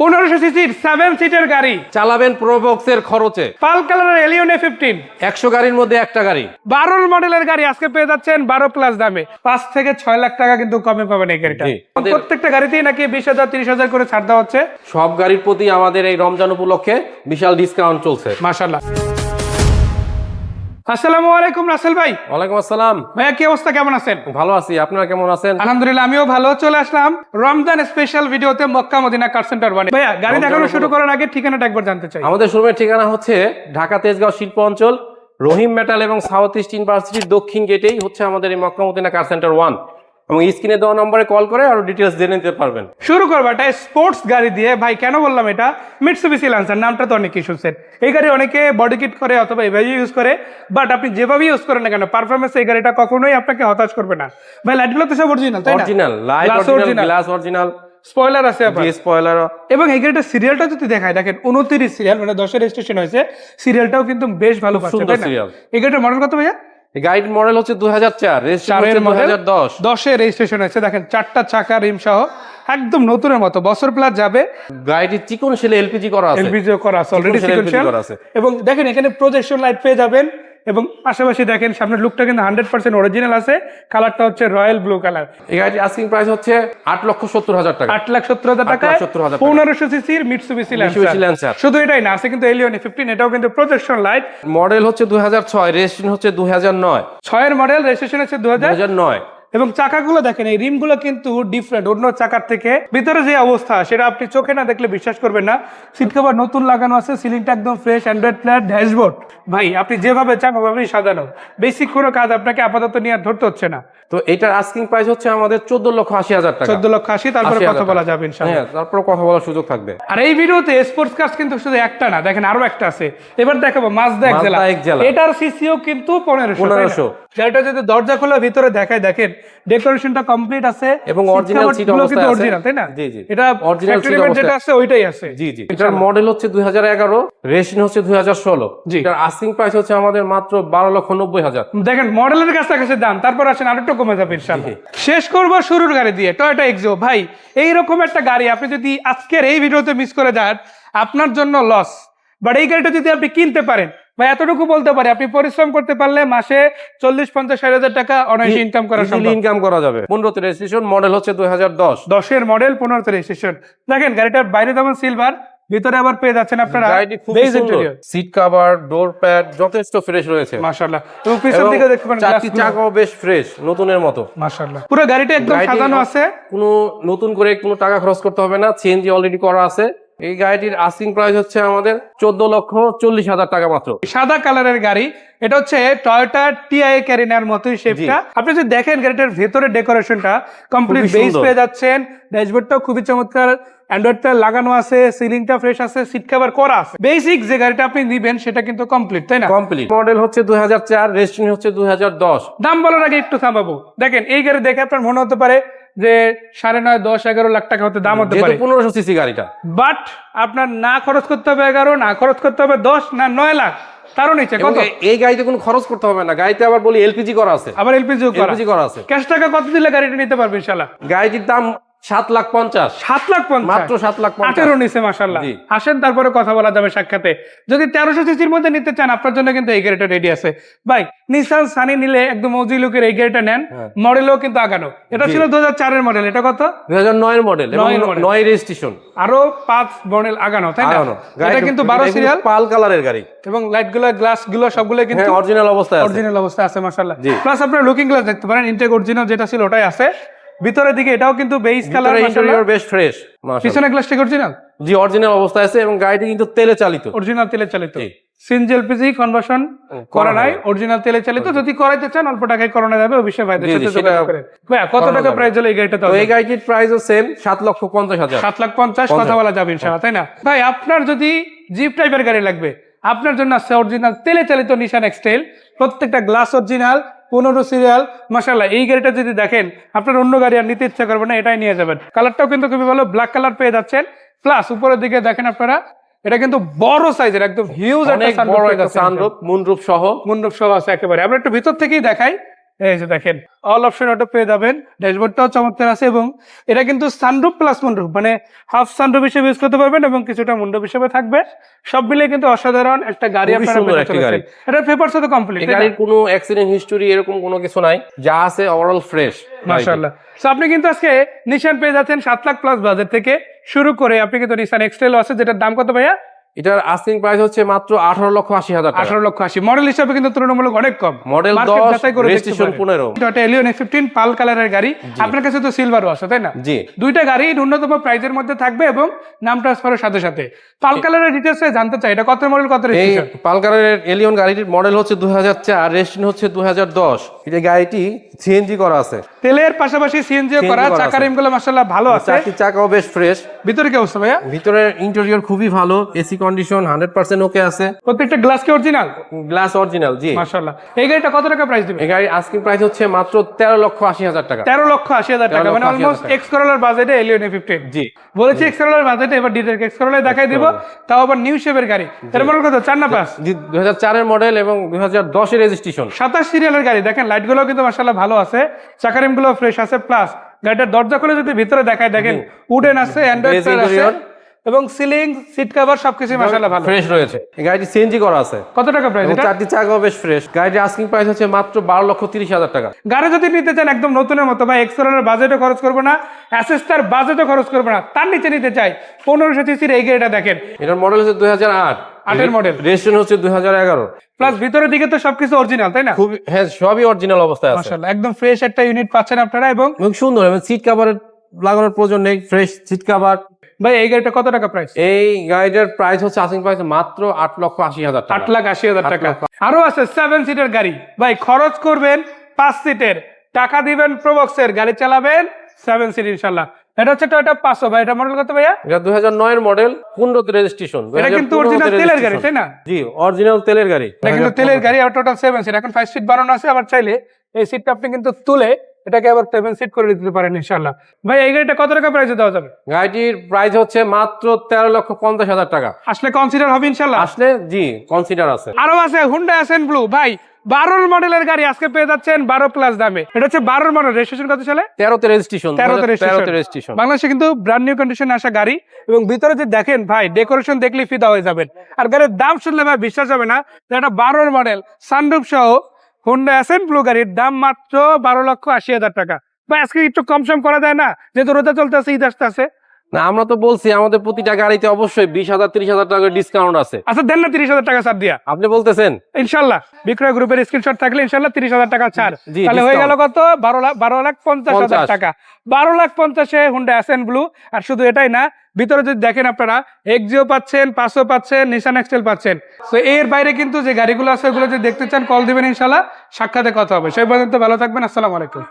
1500 সিসির 7 সিটের গাড়ি চালাবেন প্রোবক্সের খরচে। পাল কালারের এলিয়ন A15 100 গাড়ির মধ্যে একটা গাড়ি। 12 মডেলের গাড়ি আজকে পেয়ে যাচ্ছেন 12 প্লাস দামে। 5 থেকে 6 লাখ টাকা কিন্তু কমে পাবেন এই গাড়িটা। প্রত্যেকটা গাড়িতেই নাকি 20,000 30,000 করে ছাড় দেওয়া হচ্ছে। সব গাড়ির প্রতি আমাদের এই রমজান উপলক্ষে বিশাল ডিসকাউন্ট চলছে। মাশাআল্লাহ। আসসালামু আলাইকুম রাসেল ভাই। ওয়ালাইকুম আসসালাম। ভাইয়া কি অবস্থা, কেমন আছেন? ভালো আছি, আপনারা কেমন আছেন? আলহামদুলিল্লাহ আমিও ভালো। চলে আসলাম রমজান স্পেশাল ভিডিওতে মক্কা মদিনা কার সেন্টার ওয়ানে। ভাইয়া গাড়ি দেখানো শুরু করার আগে ঠিকানাটা একবার জানতে চাই। আমাদের শোরুমের ঠিকানা হচ্ছে ঢাকা তেজগাঁও শিল্প অঞ্চল, রহিম মেটাল এবং সাউথ ইস্ট ইউনিভার্সিটির দক্ষিণ গেটেই হচ্ছে আমাদের এই মক্কা মদিনা কার সেন্টার 1 এবং স্ক্রিনে দেওয়া নম্বরে কল করে আরো ডিটেইলস জেনে নিতে পারবেন। শুরু করবো একটা স্পোর্টস গাড়ি দিয়ে। ভাই কেন বললাম এটা, মিটসুবিশি ল্যান্সার নামটা তো অনেক শুনছেন। এই গাড়ি অনেকে বডি কিট করে অথবা এভাবে ইউজ করে, বাট আপনি যেভাবে ইউজ করেন না কেন পারফরমেন্স এই গাড়িটা কখনোই আপনাকে হতাশ করবে না। ভাই লাইটগুলো তো সব অরিজিনাল, তাই না? Original light, original glass, original spoiler আছে আবার, স্পয়লার। এবং এই গাড়িটার সিরিয়ালটা যদি দেখায়, দেখেন 29 সিরিয়াল, মানে 10 এর রেজিস্ট্রেশন হয়েছে। সিরিয়ালটাও কিন্তু বেশ ভালো পাচ্ছে, সুন্দর তাই না? সিরিয়াল। এই গাড়িটার মডেল কত ভাইয়া? গাইড মডেল হচ্ছে 2004, রেজিস্ট্রেশন 2010। 10 এর রেজিস্ট্রেশন হয়েছে। দেখেন 4টা চাকা রিম সহ একদম নতুনের মতো, বছর প্লাস যাবে। গাড়িটি চিকন সেলে এলপিজি করা আছে, এলপিজি করা আছে অলরেডি সিকোয়েন্সিয়াল। এবং দেখেন এখানে প্রজেকশন লাইট পেয়ে যাবেন এবং পাশাপাশি দেখেন সামনের লুকটা কিন্তু 100% অরিজিনাল আছে। কালারটা হচ্ছে রয়্যাল ব্লু কালার। এই গাড়ির আস্কিং প্রাইস হচ্ছে 8,70,000 টাকা। 8,70,000 টাকা। 1500 সিসির মিটসুবিশি ল্যান্সার। শুধু এটাই না, আছে কিন্তু এলিয়ন A15, এটাও কিন্তু প্রজেকশন লাইট। মডেল হচ্ছে 2006, রেজিস্ট্রেশন হচ্ছে 2009। 6 এর মডেল, রেজিস্ট্রেশন হচ্ছে 2009। এবং চাকাগুলো দেখেন, এই রিমগুলো কিন্তু ডিফারেন্ট অন্য চাকার থেকে। ভিতরে যে অবস্থা সেটা আপনি চোখে না দেখলে বিশ্বাস করবেন না। সিট কভার নতুন লাগানো আছে, সিলিংটা একদম ফ্রেশ, অ্যান্ড্রয়েড প্লেয়ার, ড্যাশবোর্ড ভাই আপনি যেভাবে চান ওভাবেই সাজানো। বেসিক কোনো কাজ আপনাকে আপাতত নিয়ে আর ধরতে হচ্ছে না। তো এটার আস্কিং প্রাইস হচ্ছে আমাদের 14,80,000 টাকা। 14,80,000, তারপরে কথা বলা যাবে ইনশাআল্লাহ। হ্যাঁ, তারপর কথা বলার সুযোগ থাকবে। আর এই ভিডিওতে স্পোর্টস কার কিন্তু শুধু একটা না, দেখেন আরো একটা আছে। এবার দেখাবো মাজদা এক্সেলা। এটার সিসিও কিন্তু 1500। যেটা যদি দরজা খোলা ভিতরে দেখায়, দেখেন ডেকোরেশনটা কমপ্লিট আছে এবং অরিজিনাল সিট অবস্থায় আছে। অরিজিনাল, তাই না? জি জি, এটা অরিজিনাল সিট অবস্থায় যেটা আছে ওইটাই আছে। জি জি। এটার মডেল হচ্ছে 2011, রেজিস্ট্রেশন হচ্ছে 2016। এটার আস্কিং প্রাইস হচ্ছে আমাদের মাত্র 12,90,000। দেখেন মডেলের কাছাকাছি দাম, তারপর আসেন আরেকটু কমে যাবে ইনশাআল্লাহ। শেষ করব শুরুর গাড়ি দিয়ে, টয়োটা এক্সো। ভাই এইরকম একটা গাড়ি আপনি যদি আজকের এই ভিডিওতে মিস করে যান, আপনার জন্য লস। বাট এই গাড়িটা যদি আপনি কিনতে পারেন, ভাই এতটুকু বলতে পারে, আপনি পরিশ্রম করতে পারলে মাসে 40-50-60 টাকা অনায়াসে ইনকাম করা সম্ভব। ইনকাম করা যাবে। 15 রেজিস্ট্রেশন, মডেল হচ্ছে 2010। 10 এর মডেল, 15 রেজিস্ট্রেশন। দেখেন গাড়িটার বাইরে যেমন সিলভার, ভিতরে আবার পেয়ে যাচ্ছেন আপনারা beige interior. Seat cover, door pad যথেষ্ট ফ্রেশ রয়েছে মাশাআল্লাহ। এবং পিছন দিকে দেখতে পারেন চারটি চাকাও বেশ ফ্রেশ, নতুনের মতো মাশাআল্লাহ। পুরো গাড়িটা একদম সাজানো আছে, কোনো নতুন করে কোনো টাকা খরচ করতে হবে না, সিএনজি অলরেডি করা আছে। এই গাড়িটির আস্কিং প্রাইস হচ্ছে আমাদের 14,40,000 টাকা মাত্র। সাদা কালারের গাড়ি। এটা হচ্ছে টয়োটা টিআই ক্যারিনার মতোই শেপটা। আপনি যদি দেখেন গাড়িটার ভেতরে ডেকোরেশনটা কমপ্লিট বেজ পেয়ে যাচ্ছেন। ড্যাশবোর্ডটাও খুবই চমৎকার, অ্যান্ড্রয়েডটা লাগানো আছে, সিলিংটা ফ্রেশ আছে, সিট কভার করা আছে। বেসিক যে গাড়িটা আপনি নিবেন সেটা কিন্তু কমপ্লিট, তাই না? কমপ্লিট। মডেল হচ্ছে 2004, রেজিস্ট্রেশন হচ্ছে 2010। দাম বলার আগে একটু থামাবো। দেখেন এই গাড়ি দেখে আপনার মনে হতে পারে যে 9.5, 10, 11 লাখ টাকা হতে দাম হতে পারে 1500 সিসি গাড়িটা। বাট আপনার না খরচ করতে হবে 11, না খরচ করতে হবে 10, না 9 লাখ, তারও নিচে কত। এই গাড়িতে কোনো খরচ করতে হবে না। গাড়িতে আবার বলি এলপিজি করা আছে, আবার এলপিজি করা আছে। ক্যাশ টাকা কত দিলে গাড়িটা নিতে পারবে ইনশাআল্লাহ? গাড়িটির দাম 7,50,000। 7,50,000 মাত্র 7,50,000। 18 নিচে মাশাআল্লাহ। আসেন তারপরে কথা বলা যাবে সাক্ষাতে। যদি 1300 সিসির মধ্যে নিতে চান, আপনার জন্য কিন্তু এই গাড়িটা রেডি আছে। ভাই নিসান সানি নিলে একদম ওজি লুকের এই গাড়িটা নেন, মডেলও কিন্তু আগানো। এটা ছিল 2004 এর মডেল, এটা কত? 2009 এর মডেল এবং 9 রেজিস্ট্রেশন, আরো 5 মডেল আগানো, তাই না? এটা কিন্তু 12 সিরিয়াল, পাল কালারের গাড়ি এবং লাইটগুলো, গ্লাসগুলো সবগুলো কিন্তু অরিজিনাল অবস্থায় আছে। অরিজিনাল অবস্থায় আছে মাশাআল্লাহ। প্লাস আপনারা লুকিং গ্লাস দেখতে পারেন, ইনটেক অরিজিনাল যেটা ছিল ওটাই আছে। ভিতরের দিকে এটাও কিন্তু বেজ কালার, ইন্টেরিয়র বেশ ফ্রেশ। পিছনে গ্লাসটা অরিজিনাল, জি অরিজিনাল অবস্থায় আছে এবং গাড়িটি কিন্তু তেলে চালিত, অরিজিনাল তেলে চালিত। সিএনজি এলপিজি কনভার্সন করা নাই, অরিজিনাল তেলে চালিত। যদি করাইতে চান অল্প টাকায় করানো যাবে, অবশ্যই ভাইদের সাথে যোগাযোগ করেন। ভাই কত টাকা প্রাইস হলো এই গাড়িটা? তো এই গাড়িটির প্রাইসও সেম, 7,50,000। 7,50,000 কথা বলা যাবে ইনশাআল্লাহ, তাই না? ভাই আপনার যদি জিপ টাইপের গাড়ি লাগবে, আপনার জন্য আছে অরিজিনাল তেলে চালিত নিশান এক্সটেল। প্রত্যেকটা গ্লাস অরিজিনাল, 15 সিরিয়াল মাশাআল্লাহ। এই গাড়িটা যদি দেখেন, আপনার অন্য গাড়ি আর নিতে ইচ্ছা করবে না, এটাই নিয়ে যাবেন। কালারটাও কিন্তু খুবই ভালো, ব্ল্যাক কালার পেয়ে যাচ্ছেন। প্লাস উপরের দিকে দেখেন আপনারা, এটা কিন্তু বড় সাইজের, একদম হিউজ একটা সানরুফ, মুনরুফ সহ আছে একেবারে। আমরা একটু ভিতর থেকেই দেখাই এই যে দেখেন অল অপশন অটো পেয়ে যাবেন, ড্যাশবোর্ডটাও চমৎকার আছে এবং এটা কিন্তু সানরুফ প্লাস মুন্ডুফ, মানে হাফ সানরুফ হিসেবে ইউজ করতে পারবেন এবং কিছুটা মুন্ডুফ হিসেবে থাকবে। সব মিলিয়ে কিন্তু অসাধারণ একটা গাড়ি খুবই আপনারা সুন্দর পেতে একটি চলেছেন। গাড়ি। এটার পেপারস তো কমপ্লিট, এই গাড়ির কোনো অ্যাক্সিডেন্ট হিস্টোরি এরকম কোনো কিছু নাই, যা আছে ওভারঅল ফ্রেশ। মাশাআল্লাহ। সো আপনি কিন্তু আজকে নিশান পেয়ে যাচ্ছেন 7 লাখ প্লাস বাজেট থেকে শুরু করে, আপনি কিন্তু নিশান এক্সটেল আছে যেটার দাম কত ভাইয়া? এটার আস্কিং প্রাইস হচ্ছে মাত্র 18,80,000 টাকা। 18,80,000। মডেল হিসাবে কিন্তু তুলনামূলক অনেক কম। মডেল Market 10, যাচাই করে দেখতে রেজিস্ট্রেশন পারেন। 15। এটা এলিয়ন A15 পাল কালারের গাড়ি। আপনার কাছে তো সিলভারও আছে তাই না? জি। দুইটা গাড়ি ন্যূনতম প্রাইজের মধ্যে থাকবে এবং নাম ট্রান্সফারের সাথে সাথে। পাল কালারের ডিটেইলস জানতে চাই, এটা কত মডেল কত এই রেজিস্ট্রেশন? পালকারের এলিয়ন গাড়িটির মডেল হচ্ছে 2004, রেজিস্ট্রেশন হচ্ছে 2010। এই গাড়িটি সিএনজি করা আছে, তেলের পাশাপাশি সিএনজি করা, করা চাকা আছে। রিমগুলো মাশাআল্লাহ ভালো আছে। চারটি চাকাও বেশ ফ্রেশ। ভিতরে কি অবস্থা ভাইয়া? ভিতরের ইন্টেরিয়র খুবই ভালো, এসি কন্ডিশন 100% ওকে আছে, প্রত্যেকটা গ্লাস কি অরিজিনাল? Glass original. জি। মাশাআল্লাহ। এই গাড়িটা কত টাকা প্রাইস দিবেন? এই গাড়ির আস্কিং প্রাইস হচ্ছে মাত্র 13,80,000 টাকা। 13,80,000 টাকা, মানে 13,80,000 অলমোস্ট টাকা। এক্স করোলার বাজেটে এলিয়ন A15। জি। বলেছি এক্স করোলার বাজেটে, এবার ডিটেইল এক্স করোলা দেখাই দিব, তাও আবার নিউ শেপের গাড়ি। এর মডেল কত? 4 না 5? জি, 2004 এর মডেল এবং 2010 এর রেজিস্ট্রেশন। 27 সিরিয়ালের গাড়ি। দেখেন লাইটগুলো কিন্তু মাশাআল্লাহ ভালো আছে, চাকা রিমগুলো ফ্রেশ আছে, প্লাস গাড়িটার দরজা খুলে যদি ভিতরে দেখায় দেখেন উডেন আছে, অ্যান্ড্রয়েড Base আছে interior। এবং সিলিং সিট কভার সবকিছু মাশাআল্লাহ ভালো। ফ্রেশ রয়েছে। এই গাড়িটি সিএনজি করা আছে কত টাকা প্রাইস এবং এটা? চারটি চাকাও বেশ ফ্রেশ। গাড়িটির আস্কিং প্রাইস হচ্ছে মাত্র 12,30,000 টাকা। গাড়ি যদি নিতে চান একদম নতুনের মতো, বা এক্সেলের বাজেটও খরচ করবো না, অ্যাসেস্টার বাজেটও খরচ করবো না, তার নিচে নিতে চাই 1500 সিসির এই গাড়িটা দেখেন, এটার মডেল হচ্ছে 2008, 8 এর মডেল, রেজিস্ট্রেশন হচ্ছে 2011। প্লাস ভিতরের দিকে তো সবকিছু অরিজিনাল তাই না? খুব, হ্যাঁ, সবই অরিজিনাল অবস্থায় আছে মাশাআল্লাহ একদম ফ্রেশ একটা ইউনিট পাচ্ছেন আপনারা। এবং এবং সুন্দর, এবং সিট কভারের লাগানোর প্রয়োজন নেই, ফ্রেশ সিট কভার। ভাই এই গাড়িটা কত টাকা প্রাইস? এই গাড়িটার প্রাইস হচ্ছে আস্কিং প্রাইস মাত্র 8,80,000 টাকা। 8,80,000 টাকা। আরো আছে 7 সিটের গাড়ি। ভাই খরচ করবেন 5 সিটের, টাকা দিবেন প্রোবক্সের, গাড়ি চালাবেন 7 সিট ইনশাআল্লাহ। এটা হচ্ছে টয়োটা পাসো। ভাই এটা মডেল কত ভাইয়া? এটা 2009 এর মডেল, 15 তে রেজিস্ট্রেশন। এটা কিন্তু অরিজিনাল তেলের গাড়ি তাই না? জি, অরিজিনাল তেলের গাড়ি। এটা কিন্তু তেলের গাড়ি, আর টোটাল 7 সিট। এখন 5 সিট বানানো আছে, আবার চাইলে এই সিটটা আপনি কিন্তু তুলে এটাকে আবার 7 সিট করে দিতে পারেন ইনশাআল্লাহ। ভাই এই গাড়িটা কত টাকা প্রাইসে দেওয়া যাবে? গাড়িটির প্রাইস হচ্ছে মাত্র 13,50,000 টাকা। আসলে কনসিডার হবে ইনশাআল্লাহ। আসলে জি, কনসিডার আছে। আরো আছে হুন্ডা অ্যাসেন্ট ব্লু। ভাই 12 মডেলের গাড়ি আজকে পেয়ে যাচ্ছেন 12 প্লাস দামে। এটা হচ্ছে 12 মডেল, রেজিস্ট্রেশন কত সালে? 13 তে রেজিস্ট্রেশন। 13 তে 13 তে রেজিস্ট্রেশন। রেজিস্ট্রেশন। বাংলাদেশে কিন্তু ব্র্যান্ড নিউ কন্ডিশনে আসা গাড়ি, এবং ভিতরে যে দেখেন ভাই ডেকোরেশন দেখলেই ফিদা হয়ে যাবেন। আর গাড়ির দাম শুনলে ভাই বিশ্বাস হবে না যে এটা 12 মডেল সানরুফ সহ হুন্ডা অ্যাসেন্ট ব্লু গাড়ির দাম মাত্র 12,80,000 টাকা। ভাই আজকে একটু কম সম করা যায় না? যেহেতু রোজা চলতেছে, ঈদ আসতেছে। না, আমরা তো বলছি আমাদের প্রতিটা গাড়িতে অবশ্যই 20,000 30,000 টাকার ডিসকাউন্ট আছে। আচ্ছা দেন না 30,000 টাকা ছাড় দিয়া। আপনি বলতেছেন ইনশাল্লাহ বিক্রয় গ্রুপের স্ক্রিনশট থাকলে ইনশাল্লাহ 30,000 টাকা ছাড়। জি, তাহলে হয়ে গেল discount। কত? 12,50,000 টাকা। 12,50,000 হুন্ডা অ্যাসেন্ট ব্লু। আর শুধু এটাই না, ভিতরে যদি দেখেন আপনারা এক্সিও পাচ্ছেন, পাঁচও পাচ্ছেন, নিশান এক্সেল পাচ্ছেন। তো এর বাইরে কিন্তু যে গাড়িগুলো আছে ওগুলো যদি দেখতে চান কল দিবেন ইনশাল্লাহ, সাক্ষাতে কথা হবে। সেই পর্যন্ত ভালো থাকবেন। আসসালামু আলাইকুম।